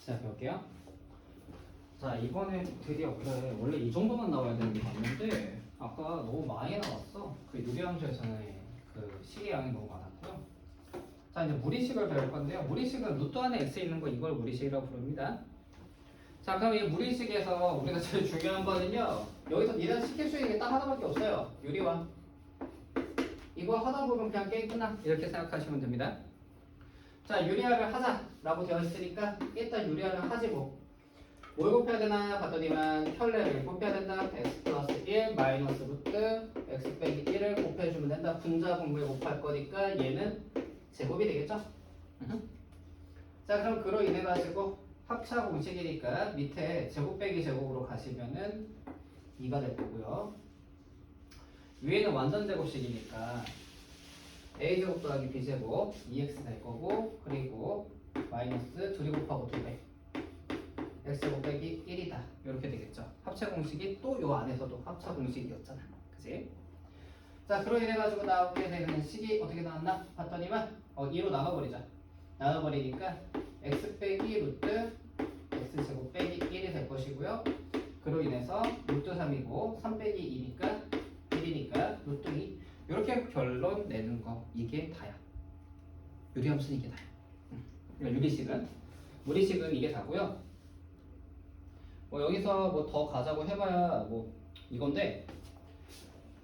자, 볼게요. 자, 이번에 드디어 그래 원래 이 정도만 나와야 되는 게 맞는데 아까 너무 많이 나왔어. 그 유리함수에서는 그 식의 양이 너무 많았고요. 자, 이제 무리식을 배울 건데요. 무리식은 루트 안에 x 있는 거 이걸 무리식이라고 부릅니다. 자, 그럼 이 무리식에서 우리가 제일 중요한 거는요. 여기서 니네 시킬 수 있는 게 딱 하나밖에 없어요. 유리화. 이거 하다 보면 그냥 게임 끝나. 이렇게 생각하시면 됩니다. 자, 유리화를 하자라고 되어 있으니까 일단 유리화를 하지 뭐. 뭘 곱해야 되나 봤더니만 켤레를 곱해야 된다. x 플러스 1 마이너스 루트 x 빼기 1을 곱해주면 된다. 분자 분모에 곱할 거니까 얘는 제곱이 되겠죠? 자, 그럼 그로 인해 가지고 합차 공식이니까 밑에 제곱 빼기 제곱으로 가시면은 2가 될 거고요. 위에는 완전 제곱식이니까 a제곱 더하기 b제곱 2x 될 거고, 그리고 마이너스 둘이 곱하고 2배 x제곱 빼기 1이다 이렇게 되겠죠. 합차 공식이 또 요 안에서도 합차 공식이었잖아, 그치? 자, 그로 인해 가지고 나오게 되는 식이 어떻게 나왔나 봤더니만 2로 나눠버리자. 나눠버리니까 x 빼기 루트 x제곱 빼기 1이 될 것이고요. 그로 인해서 루트 3이고 3 빼기 2니까 1이니까 루트 2. 이렇게 결론 내는 거 이게 다야. 유리함수는 이게 다야. 그러니까 유리식은 무리식은 이게 다고요. 뭐 여기서 뭐 더 가자고 해봐야 뭐 이건데,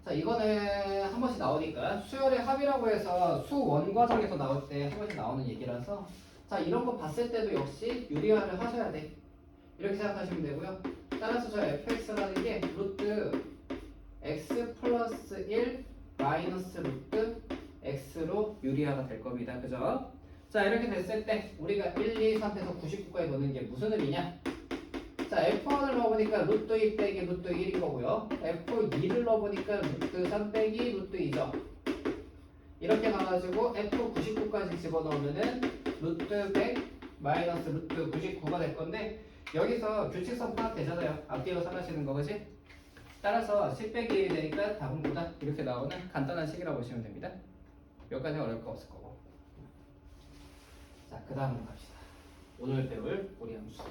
자, 이거는 한 번씩 나오니까 수열의 합이라고 해서 수원 과정에서 나올 때 한 번씩 나오는 얘기라서, 자, 이런 거 봤을 때도 역시 유리화를 하셔야 돼. 이렇게 생각하시면 되고요. 따라서 저 fx라는 게 루트 x 플러스 1 마이너스 루트 x로 유리화가 될 겁니다. 그죠? 자, 이렇게 됐을 때 우리가 1, 2, 3에서 99까지 넣는 게 무슨 의미냐? 자, F1을 넣어보니까 루트 2 빼기 루트 1인 거고요. F2를 넣어보니까 루트 3 빼기 루트 2죠. 이렇게 나와가지고 F99까지 집어넣으면은 루트 100 마이너스 루트 99가 될 건데, 여기서 규칙성 파악되잖아요. 앞뒤로 삼으시는 거, 그지? 따라서 10 빼기 1이 되니까 답은 9다. 이렇게 나오는 간단한 식이라고 보시면 됩니다. 여기까지 어려울 거 없을 거고. 자, 그 다음으로 갑시다. 오늘 배울 무리함수.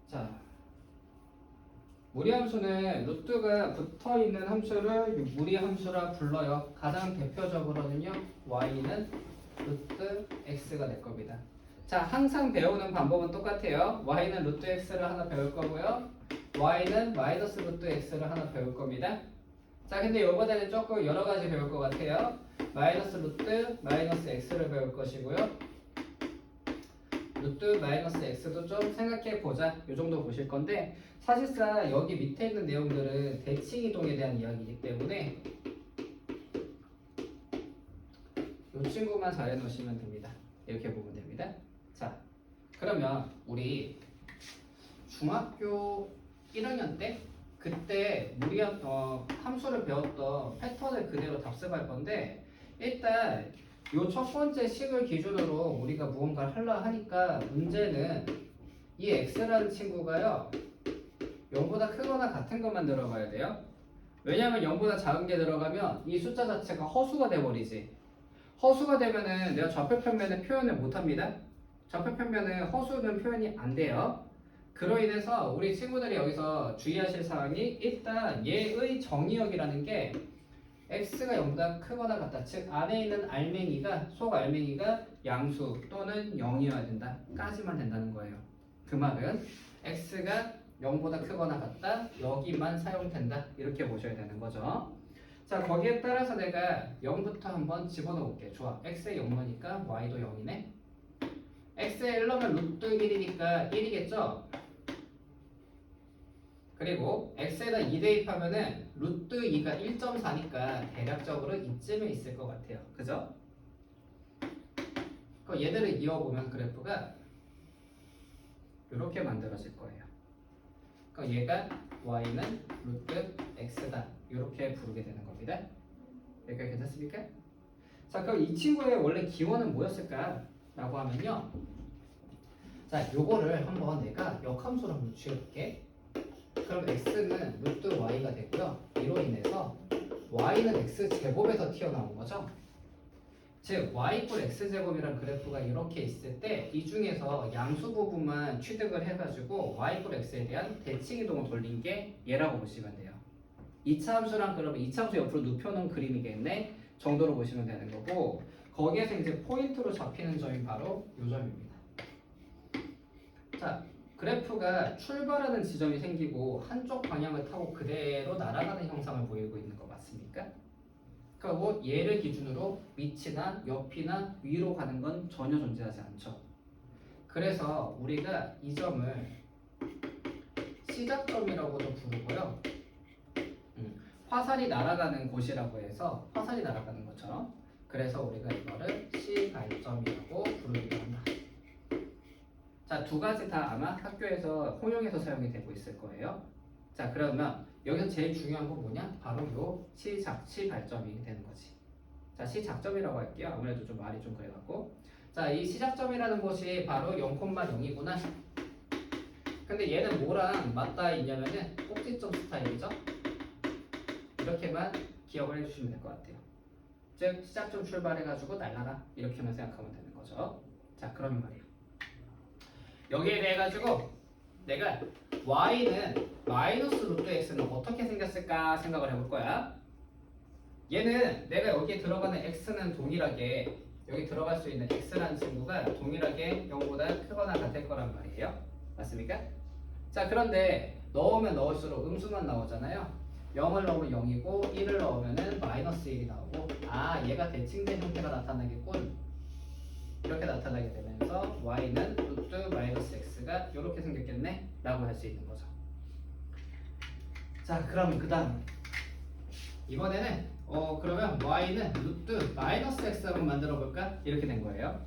자, 무리함수는 루트가 붙어있는 함수를 무리함수라 불러요. 가장 대표적으로는요, y는 루트 x가 될 겁니다. 자, 항상 배우는 방법은 똑같아요. y는 루트 x를 하나 배울 거고요, y는 마이너스 루트 x를 하나 배울 겁니다. 자, 근데 요번에는 조금 여러 가지 배울 것 같아요. 마이너스 루트 마이너스 x를 배울 것이고요, 루트 마이너스 x도 좀 생각해 보자, 요 정도 보실 건데, 사실상 여기 밑에 있는 내용들은 대칭 이동에 대한 이야기이기 때문에 이 친구만 잘 해놓으시면 됩니다. 이렇게 보면 됩니다. 자, 그러면 우리 중학교 1학년 때 그때 함수를 배웠던 패턴을 그대로 답습할 건데, 일단 요 첫 번째 식을 기준으로 우리가 무언가를 하려 하니까 문제는 이 x라는 친구가요 0보다 크거나 같은 것만 들어가야 돼요. 왜냐하면 0보다 작은 게 들어가면 이 숫자 자체가 허수가 돼버리지. 허수가 되면은 내가 좌표평면에 표현을 못합니다. 좌표평면에 허수는 표현이 안 돼요. 그로 인해서 우리 친구들이 여기서 주의하실 사항이, 일단 얘의 정의역이라는 게 x가 0보다 크거나 같다. 즉 안에 있는 알맹이가, 속 알맹이가 양수 또는 0이어야 된다 까지만 된다는 거예요. 그 말은 x가 0보다 크거나 같다, 여기만 사용된다, 이렇게 보셔야 되는 거죠. 자, 거기에 따라서 내가 0부터 한번 집어넣을게. 좋아, x에 0 넣으니까 y도 0이네. x에 1 넣으면 루트 1이니까 1이겠죠. 그리고 x에다 2 대입하면은 루트 2가 1.4니까 대략적으로 이쯤에 있을 것 같아요. 그죠? 그럼 얘들을 이어보면 그래프가 이렇게 만들어질 거예요. 그럼 얘가 y는 루트 x다, 이렇게 부르게 되는 겁니다. 여기까지 괜찮습니까? 자, 그럼 이 친구의 원래 기원은 뭐였을까? 라고 하면요, 자, 요거를 한번 내가 역함수로 한번 취해볼게. 그럼 x는 루트 y가 되고요, 이로 인해서 y는 x 제곱에서 튀어나온 거죠. 즉 y 이퀄 x제곱이란 그래프가 이렇게 있을 때 이 중에서 양수 부분만 취득을 해가지고 y 이퀄 x에 대한 대칭 이동을 돌린 게 얘라고 보시면 돼요. 2차 함수랑 그러면 2차 함수 옆으로 눕혀놓은 그림이겠네 정도로 보시면 되는 거고, 거기에서 이제 포인트로 잡히는 점이 바로 이 점입니다. 자, 그래프가 출발하는 지점이 생기고 한쪽 방향을 타고 그대로 날아가는 형상을 보이고 있는 거 맞습니까? 그리고 얘를 기준으로 밑이나 옆이나 위로 가는 건 전혀 존재하지 않죠. 그래서 우리가 이 점을 시작점이라고도 부르고요. 화살이 날아가는 곳이라고 해서 화살이 날아가는 것처럼, 그래서 우리가 이거를 시발점이라고 부르기도 한다. 자, 두 가지 다 아마 학교에서 통용해서 사용이 되고 있을 거예요. 자, 그러면 여기서 제일 중요한 건 뭐냐? 바로 요 시발점이 되는 거지. 자, 시작점이라고 할게요. 아무래도 좀 말이 좀 그래갖고. 자, 이 시작점이라는 곳이 바로 0,0이구나. 근데 얘는 뭐랑 맞닿아 있냐면은 꼭지점 스타일이죠. 이렇게만 기억을 해주시면 될 것 같아요. 즉, 시작점 출발해가지고 날라가. 이렇게만 생각하면 되는 거죠. 자, 그러면 말이에요. 여기에 대해 가지고 내가 y는 마이너스 루트 x는 어떻게 생겼을까 생각을 해볼 거야. 얘는 내가 여기에 들어가는 x는 동일하게, 여기 들어갈 수 있는 x라는 친구가 동일하게 0보다 크거나 같을 거란 말이에요. 맞습니까? 자, 그런데 넣으면 넣을수록 음수만 나오잖아요. 0을 넣으면 0이고 1을 넣으면 마이너스 1이 나오고, 아, 얘가 대칭된 형태가 나타나겠군. 이렇게 나타나게 되면서 y는 루트 마이너스 x가 이렇게 생겼겠네 라고 할 수 있는 거죠. 자, 그럼 그 다음 이번에는 그러면 y는 루트 마이너스 x 한번 만들어 볼까? 이렇게 된 거예요.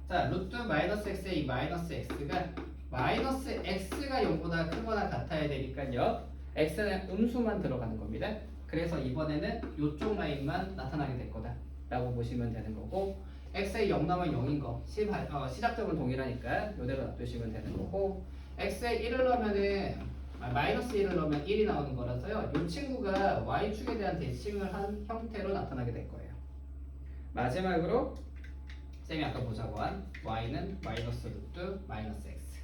자, 루트 마이너스 x의 이 마이너스 x가 마이너스 x가 0보다 크거나 같아야 되니까요, x는 음수만 들어가는 겁니다. 그래서 이번에는 이쪽 라인만 나타나게 될 거다 라고 보시면 되는 거고, x의 0 나면 0인 거, 시작점은 동일하니까 이대로 놔두시면 되는 거고, x의 1을 넣으면은 마이너스 1을 넣으면 1이 나오는 거라서요, 이 친구가 y축에 대한 대칭을 한 형태로 나타나게 될 거예요. 마지막으로 쌤이 아까 보자고 한 y는 마이너스 루트 마이너스 x.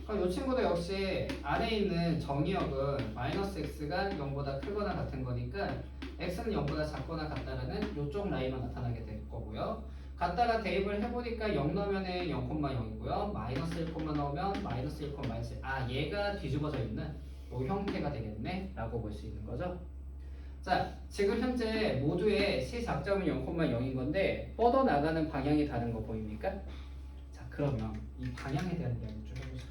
그럼 이 친구도 역시 안에 있는 정의역은 마이너스 x가 0보다 크거나 같은 거니까 x는 0보다 작거나 같다라는 이쪽 라인만 나타나게 될 거고요. 갖다가 대입을 해보니까 0 넣으면 0,0이고요. 마이너스 1, 넣으면 마이너스 1, 마이너스 1. 아, 얘가 뒤집어져 있는 이 형태가 되겠네 라고 볼 수 있는 거죠. 자, 지금 현재 모두의 시작점은 0,0인 건데 뻗어나가는 방향이 다른 거 보입니까? 자, 그러면 이 방향에 대한 이야기 좀 해보자.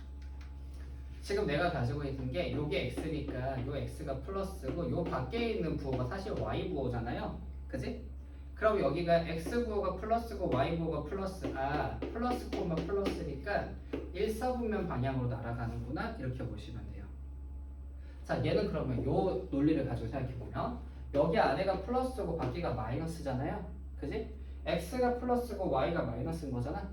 지금 내가 가지고 있는 게 요게 x니까 요 x가 플러스고 요 밖에 있는 부호가 사실 y 부호잖아요. 그지? 그럼 여기가 x 부호가 플러스고 y 부호가 플러스, 플러스 콤마 플러스니까 1사분면 방향으로 날아가는구나 이렇게 보시면 돼요. 자, 얘는 그러면 요 논리를 가지고 생각해보면 여기 안에가 플러스고 밖에가 마이너스잖아요. 그지? x가 플러스고 y가 마이너스인 거잖아.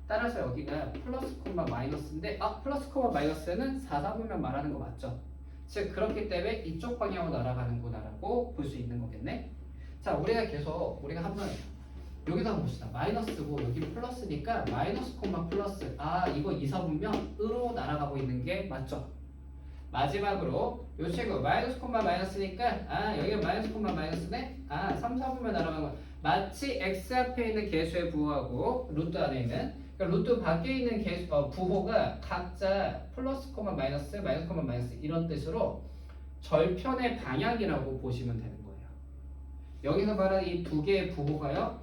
따라서 여기가 플러스 콤마 마이너스인데, 플러스 콤마 마이너스는 4사분면 말하는 거 맞죠? 즉 그렇기 때문에 이쪽 방향으로 날아가는구나 라고 볼 수 있는 거겠네. 자, 우리가 한번 여기다 한번 봅시다. 마이너스고 여기 플러스니까 마이너스 콤마 플러스, 이거 2사분면으로 날아가고 있는 게 맞죠? 마지막으로 요 친구 마이너스 콤마 마이너스니까 여기가 마이너스 콤마 마이너스네. 3, 4분면 날아가는 거 마치 x 앞에 있는 개수의 부호하고 루트 안에 있는, 그러니까 루트 밖에 있는 개수 부호가 각자 플러스 콤마 마이너스, 마이너스 콤마 마이너스 이런 뜻으로 절편의 방향이라고 보시면 되는 거예요. 여기서 말하는 이 두 개의 부호가요,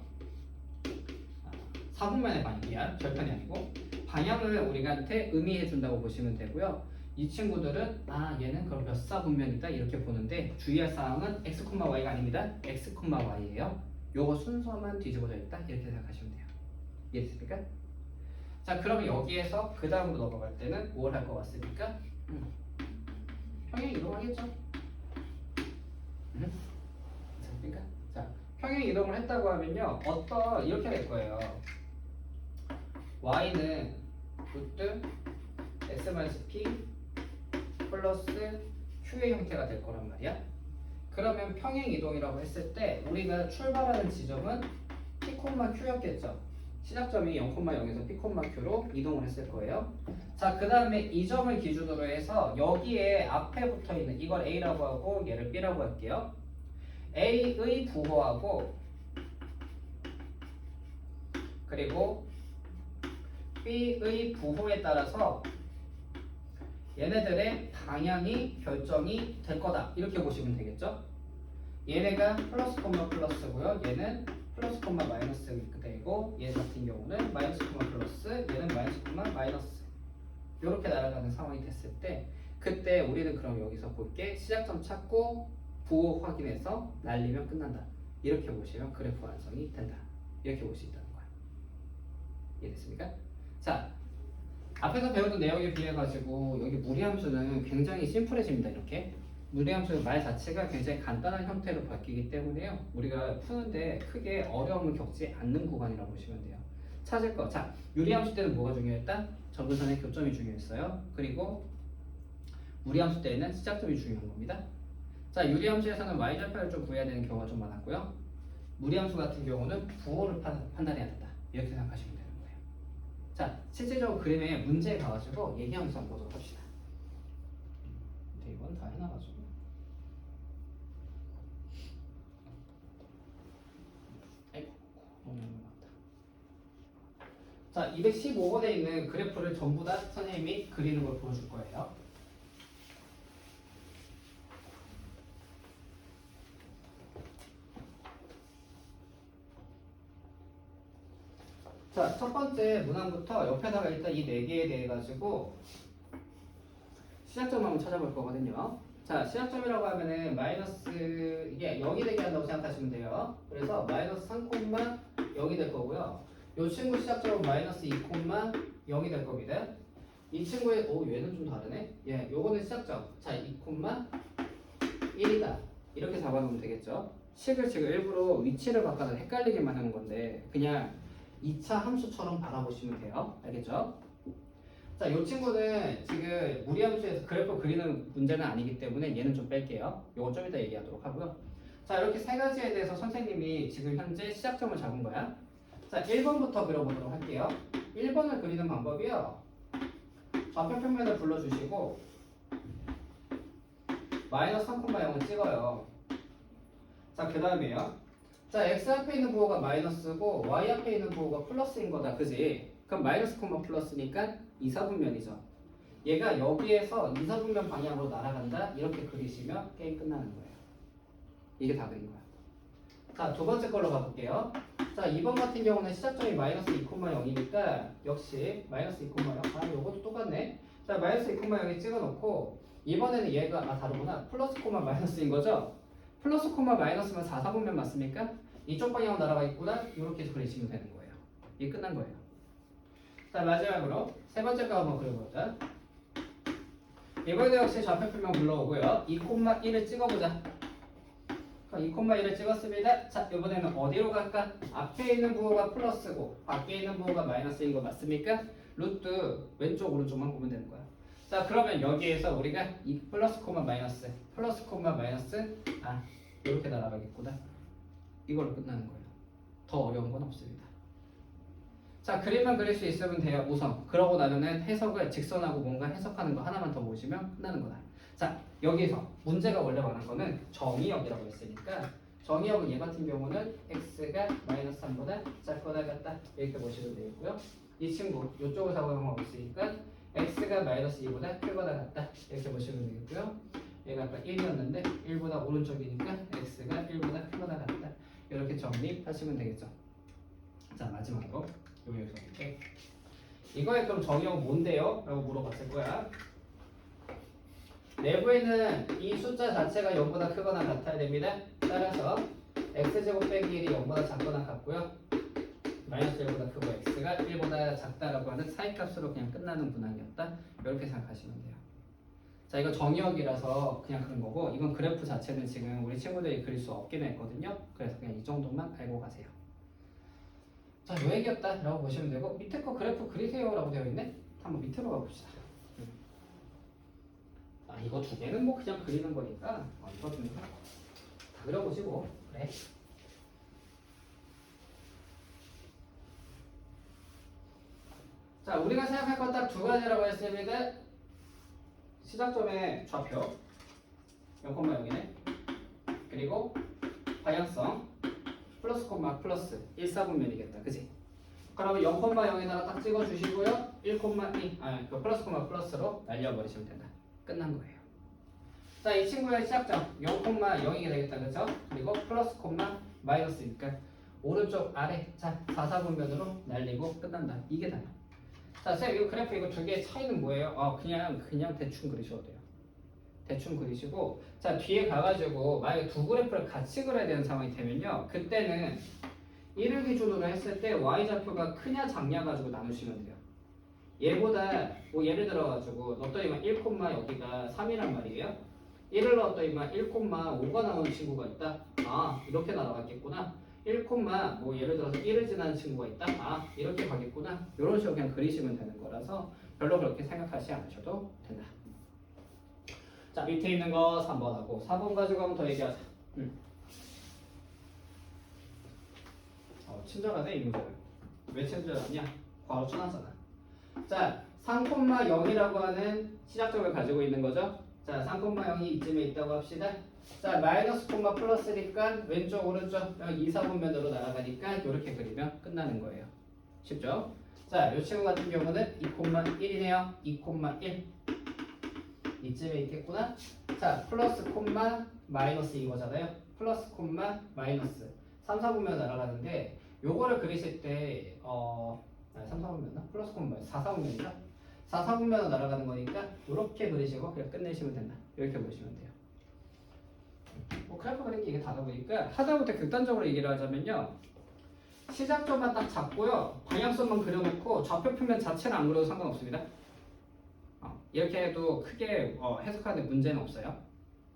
4분면의 방향이야. 절편이 아니고 방향을 우리한테 의미해 준다고 보시면 되고요. 이 친구들은 얘는 그럼 몇 사분면이다 이렇게 보는데 주의할 사항은 x, y가 아닙니다. x, y예요. 요거 순서만 뒤집어져 있다 이렇게 생각하시면 돼요. 이해됐습니까? 자, 그러면 여기에서 그 다음으로 넘어갈 때는 뭘 할 것 같습니까? 평행 이동하겠죠? 됐습니까? 자, 평행 이동을 했다고 하면요, 이렇게 될 거예요. y는 루트 x-p 플러스 q의 형태가 될 거란 말이야. 그러면 평행 이동이라고 했을 때 우리가 출발하는 지점은 P, Q였겠죠. 시작점이 0,0에서 P, Q로 이동을 했을 거예요. 자, 그 다음에 이 점을 기준으로 해서 여기에 앞에 붙어 있는 이걸 A라고 하고 얘를 B라고 할게요. A의 부호하고 그리고 B의 부호에 따라서 얘네들의 방향이 결정이 될 거다. 이렇게 보시면 되겠죠? 얘네가 플러스 콤마 플러스고요. 얘는 플러스 콤마 마이너스 되고 얘 같은 경우는 마이너스 콤마 플러스, 얘는 마이너스 콤마 마이너스. 이렇게 날아가는 상황이 됐을 때 그때 우리는 그럼 여기서 볼게 시작점 찾고 부호 확인해서 날리면 끝난다. 이렇게 보시면 그래프 완성이 된다. 이렇게 볼 수 있다는 거야. 이해됐습니까? 자, 앞에서 배웠던 내용에 비해 가지고 여기 무리함수는 굉장히 심플해집니다. 이렇게 무리함수 말 자체가 굉장히 간단한 형태로 바뀌기 때문에요. 우리가 푸는데 크게 어려움을 겪지 않는 구간이라고 보시면 돼요. 찾을 거. 자, 유리함수 때는 뭐가 중요했다? 점근선의 교점이 중요했어요. 그리고 무리함수 때에는 시작점이 중요한 겁니다. 자, 유리함수에서는 y좌표를 좀 구해야 되는 경우가 좀 많았고요. 무리함수 같은 경우는 부호를 판단해야 된다. 이렇게 생각하시면 되는 거예요. 자, 실제적으로 그림에 문제에 가가지고 얘기하면서 한번 보도록 합시다. 근데 이건 다 해놔가지고. 아이고, 너무 많다. 자, 215번에 있는 그래프를 전부 다 선생님이 그리는 걸 보여줄 거예요. 자, 첫 번째 문항부터 옆에다가 일단 이 네 개에 대해 가지고 시작점 한번 찾아볼 거거든요. 자, 시작점이라고 하면은 마이너스 이게 0이 되게 한다고 생각하시면 돼요. 그래서 마이너스 3,0이 될 거고요. 이 친구 시작점은 마이너스 2,0이 될 겁니다. 이 친구의 얘는 좀 다르네. 예, 요거는 시작점. 자, 2,1이다. 이렇게 잡아놓으면 되겠죠. 식을 지금 일부러 위치를 바꿔서 헷갈리게만 하는 건데 그냥 2차 함수처럼 바라보시면 돼요. 알겠죠? 자, 이 친구는 지금 무리함수에서 그래프 그리는 문제는 아니기 때문에 얘는 좀 뺄게요. 요건 좀 이따 얘기하도록 하고요. 자, 이렇게 세 가지에 대해서 선생님이 지금 현재 시작점을 잡은 거야. 자, 1번부터 그려보도록 할게요. 1번을 그리는 방법이요. 좌표 평면을 불러주시고 마이너스 3,0을 찍어요. 자, 그 다음에요. 자, x 앞에 있는 부호가 마이너스고 y 앞에 있는 부호가 플러스인 거다. 그지? 그럼 마이너스 콤마 플러스니까 이사분면이죠. 얘가 여기에서 이사분면 방향으로 날아간다. 이렇게 그리시면 게임 끝나는 거예요. 이게 다 그린 거야. 자, 두 번째 걸로 가볼게요. 자, 2번 같은 경우는 시작점이 마이너스 2,0이니까 역시 마이너스 2,0. 아, 요것도 똑같네. 자, 마이너스 2,0에 찍어놓고 이번에는 얘가 다르구나. 플러스 콤마 마이너스인 거죠? 플러스 콤마 마이너스면 4사분면 맞습니까? 이쪽 방향으로 날아가 있구나. 이렇게 그리시면 되는 거예요. 이게 끝난 거예요. 자, 마지막으로 세 번째 거 한번 그려보자. 이번에도 역시 좌표 표면 불러오고요. 2,1을 찍어보자. 2,1을 찍었습니다. 자, 이번에는 어디로 갈까? 앞에 있는 부호가 플러스고 밖에 있는 부호가 마이너스인 거 맞습니까? 루트 왼쪽 오른쪽만 보면 되는 거야. 자, 그러면 여기에서 우리가 이 플러스 콤마 마이너스 이렇게 날아가겠구나. 이걸로 끝나는 거예요. 더 어려운 건 없습니다. 자, 그림만 그릴 수 있으면 돼요. 우선 그러고 나면은 해석을 직선하고 뭔가 해석하는 거 하나만 더 보시면 끝나는 거다. 자, 여기서 문제가 원래 말한 거는 정의역이라고 했으니까 정의역은 얘 같은 경우는 x가 마이너스 3보다 작거나 같다 이렇게 보시면 되겠고요. 이 친구 이쪽을 사용하고 있으니까 x가 마이너스 2보다 크거나 같다 이렇게 보시면 되겠고요. 얘가 아까 1이었는데 1보다 오른쪽이니까 x가 1보다 크거나 같다 이렇게 정리하시면 되겠죠. 자, 마지막으로 여기서 이렇게 이거의 그럼 정의역은 뭔데요? 라고 물어봤을 거야. 내부에는 이 숫자 자체가 0보다 크거나 같아야 됩니다. 따라서 x제곱 빼기 1이 0보다 작거나 같고요. 마이너스 1보다 크고 x가 1보다 작다라고 하는 사이값으로 그냥 끝나는 문항이었다. 이렇게 생각하시면 돼요. 자, 이거 정의역이라서 그냥 그런 거고 이건 그래프 자체는 지금 우리 친구들이 그릴 수 없게 됐거든요. 그래서 그냥 이 정도만 알고 가세요. 자, 요 얘기였다 라고 보시면 되고 밑에 거 그래프 그리세요 라고 되어 있네. 한번 밑으로 가봅시다. 이거 두 개는 뭐 그냥 그리는 거니까 이거 좀 그려보시고 그래. 자, 우리가 생각할 건 딱 두 가지라고 했습니다. 시작점의 좌표 0,0이네. 그리고 방향성 플러스 콤마 플러스 1사분면이겠다. 그지? 그러면 0,0에다가 딱 찍어주시고요. 1,2 그 플러스 콤마 플러스로 날려버리시면 된다. 끝난 거예요. 자, 이 친구의 시작점 0,0이 되겠다. 그죠? 그리고 플러스 콤마 마이너스니까 오른쪽 아래 자 4사분면으로 날리고 끝난다. 이게 다야. 자, 쌤, 이 그래프 이거 두 개의 차이는 뭐예요? 그냥 대충 그리셔도 돼요. 대충 그리시고, 자, 뒤에 가가지고, 만약에 두 그래프를 같이 그려야 되는 상황이 되면요. 그때는 1을 기준으로 했을 때 y좌표가 크냐 작냐 가지고 나누시면 돼요. 얘보다, 뭐 예를 들어가지고, 넣었더니만 1, 여기가 3이란 말이에요. 1을 넣었더니만 1,5가 나오는 친구가 있다. 아, 이렇게 날아갔겠구나. 1, 뭐 예를 들어서 1을 지나는 친구가 있다. 아, 이렇게 가겠구나. 이런 식으로 그냥 그리시면 되는 거라서 별로 그렇게 생각하지 않으셔도 된다. 자, 밑에 있는 거 3번하고 4번 가지고 한번 더 얘기하자. 친절하네 이 문제는. 왜 친절하냐? 바로 쳐놨잖아. 자, 3,0이라고 하는 시작점을 가지고 있는 거죠. 자, 3,0이 이쯤에 있다고 합시다. 자, 마이너스 콤마 플러스니까 왼쪽 오른쪽 2, 4분면으로 날아가니까 이렇게 그리면 끝나는 거예요. 쉽죠? 자, 이 친구 같은 경우는 2,1이네요. 2,1 이쯤에 있겠구나. 자, 플러스 콤마 마이너스 이거잖아요. 플러스 콤마 마이너스 3, 4분면 날아가는데 요거를 그리실 때 3, 4분면나? 플러스 콤마 4, 4분면이죠? 4, 4분면으로 날아가는 거니까 이렇게 그리시고 그냥 끝내시면 된다. 이렇게 보시면 돼요. 뭐 그래프 그리기 이게 다다 보니까 하다못해 극단적으로 얘기를 하자면요. 시작점만 딱 잡고요. 방향성만 그려놓고 좌표 표면 자체는 안 그려도 상관없습니다. 이렇게 해도 크게 해석하는 문제는 없어요.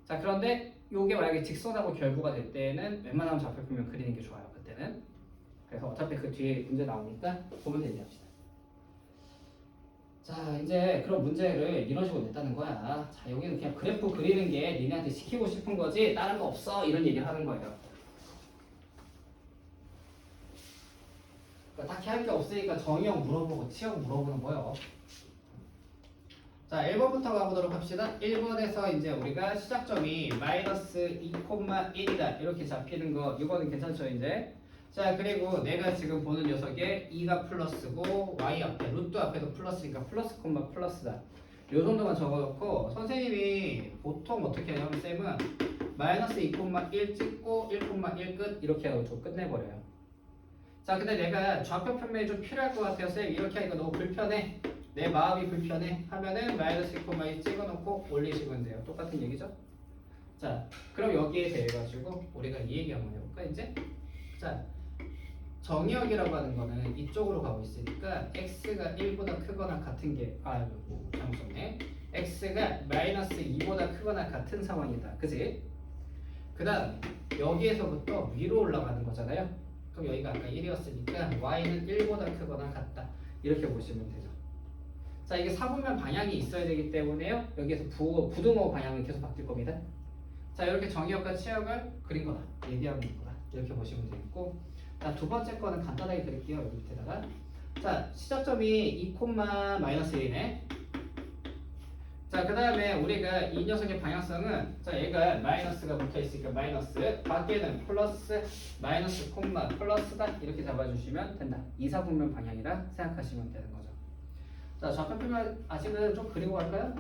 자, 그런데 이게 만약에 직선하고 결부가 될 때는 웬만하면 좌표 표면 그리는 게 좋아요. 그때는. 그래서 어차피 그 뒤에 문제 나오니까 보면 되지 합시다. 자, 이제 그런 문제를 이런 식으로 냈다는 거야. 자, 여기는 그냥 그래프 그리는 게 니네한테 시키고 싶은 거지 다른 거 없어 이런 얘기를 하는 거예요. 그러니까 딱히 할 게 없으니까 정의형 물어보고 치형 물어보는 거예요. 자, 1번부터 가보도록 합시다. 1번에서 이제 우리가 시작점이 마이너스 2,1이다 이렇게 잡히는 거 이거는 괜찮죠 이제. 자, 그리고 내가 지금 보는 녀석에 2가 플러스고 y 앞에 루트 앞에도 플러스니까 플러스 콤마 플러스다. 요 정도만 적어놓고 선생님이 보통 어떻게 하냐면 쌤은 마이너스 2,1 찍고 1,1 끝 이렇게 하고 좀 끝내버려요. 자, 근데 내가 좌표 편면이 좀 필요할 것 같아요. 쌤 이렇게 하니까 너무 불편해. 내 마음이 불편해 하면은 마이너스 2,2 찍어놓고 올리시면 돼요. 똑같은 얘기죠? 자, 그럼 여기에 대해 가지고 우리가 이 얘기 한번 해볼까 이제? 자, 정의역이라고 하는 거는 이쪽으로 가고 있으니까 x가 1보다 크거나 같은 게 잘못 썼네. x가 마이너스 2보다 크거나 같은 상황이다. 그지? 그 다음 여기에서부터 위로 올라가는 거잖아요. 그럼 여기가 아까 1이었으니까 y는 1보다 크거나 같다. 이렇게 보시면 되죠. 자, 이게 사분면 방향이 있어야 되기 때문에요. 여기에서 부등호 방향은 계속 바뀔 겁니다. 자, 이렇게 정의역과 치역을 그린 거다. 얘기하고 있는 거다. 이렇게 보시면 되겠고, 자, 두 번째 거는 간단하게 그릴게요. 여기 밑에다가. 자, 시작점이 2,-1이네. 자, 그 다음에 우리가 이 녀석의 방향성은, 자, 얘가 마이너스가 붙어 있으니까 마이너스, 밖에는 플러스, 마이너스 콤마 플러스다. 이렇게 잡아주시면 된다. 2, 4분면 방향이라 생각하시면 되는 거죠. 자, 좌표 표면 아직은 좀 그리고 갈까요?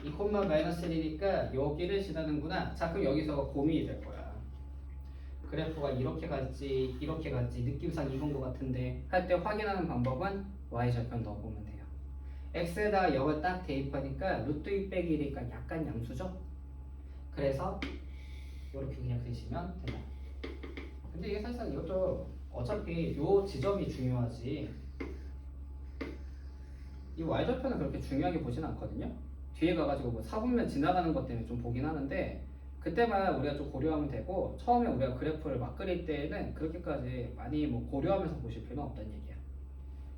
2, 마이너스 1이니까 여기를 지나는구나. 자, 그럼 여기서 고민이 될 거야. 그래프가 이렇게 갈지 이렇게 갈지 느낌상 이건 것 같은데 할 때 확인하는 방법은 y좌표 넣어보면 돼요. x에다가 0을 딱 대입하니까 루트 2 빼기 1이니까 약간 양수죠? 그래서 이렇게 그냥 그리시면 된다. 근데 이게 사실상 이것도 어차피 요 지점이 중요하지 이 y좌표는 그렇게 중요하게 보진 않거든요. 뒤에 가가지고 뭐 사분면 지나가는 것 때문에 좀 보긴 하는데 그때만 우리가 좀 고려하면 되고 처음에 우리가 그래프를 막 그릴 때는 그렇게까지 많이 뭐 고려하면서 보실 필요는 없다는 얘기야.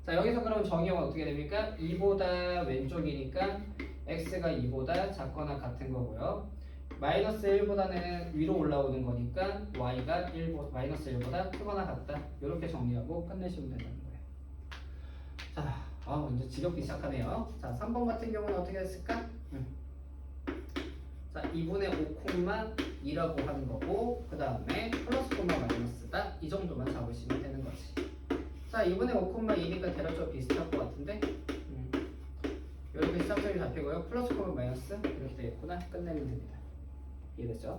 자, 여기서 그럼 정의형은 어떻게 됩니까? 2보다 왼쪽이니까 x가 2보다 작거나 같은 거고요. 마이너스 1보다는 위로 올라오는 거니까 y가 마이너스 1보다 크거나 같다. 이렇게 정리하고 끝내시면 된다는 거예요. 자, 이제 지겹기 시작하네요. 자, 3번 같은 경우는 어떻게 했을까? 자, 2분의 5,2라고 하는 거고, 그 다음에 플러스 콤마 마이너스다. 이 정도만 잡으시면 되는 거지. 자, 2분의 5,2니까 대략적으로 비슷할 것 같은데, 이렇게 시작점이 잡히고요. 플러스 콤마 마이너스 이렇게 되겠구나. 끝내면 됩니다. 이해됐죠?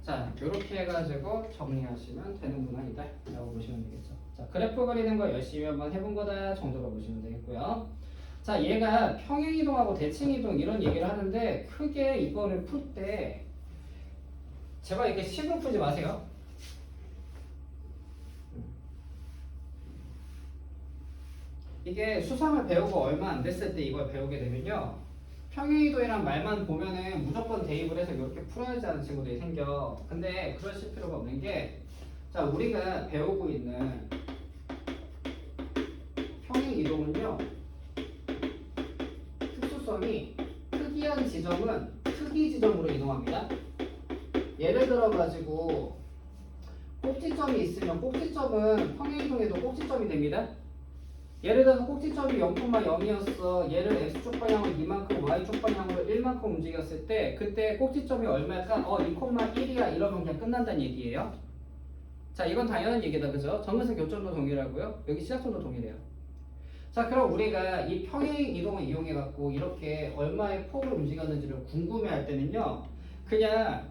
자, 이렇게 해가지고 정리하시면 되는구나 이다 라고 보시면 되겠죠. 자, 그래프 그리는 거 열심히 한번 해본 거다 정도로 보시면 되겠고요. 자, 얘가 평행이동하고 대칭이동 이런 얘기를 하는데 크게 이거를 풀 때 제발 이렇게 식으로 풀지 마세요. 이게 수상을 배우고 얼마 안 됐을 때 이걸 배우게 되면요, 평행이동이란 말만 보면은 무조건 대입을 해서 이렇게 풀어야지 하는 친구들이 생겨. 근데 그러실 필요가 없는 게, 자, 우리가 배우고 있는 평행이동은요, 특수성이 특이한 지점은 특이 지점으로 이동합니다. 예를 들어 가지고 꼭지점이 있으면 꼭지점은 평행이동에도 꼭지점이 됩니다. 예를 들어서 꼭지점이 0,0이었어. 얘를 x쪽 방향으로 이만큼, y쪽 방향으로 1만큼 움직였을 때 그때 꼭지점이 얼마일까? 2,1이야 이러면 그냥 끝난다는 얘기예요. 자, 이건 당연한 얘기다, 그죠? 정근선 교점도 동일하고요. 여기 시작점도 동일해요. 자, 그럼 우리가 이 평행 이동을 이용해 갖고 이렇게 얼마의 폭을 움직였는지를 궁금해 할 때는요, 그냥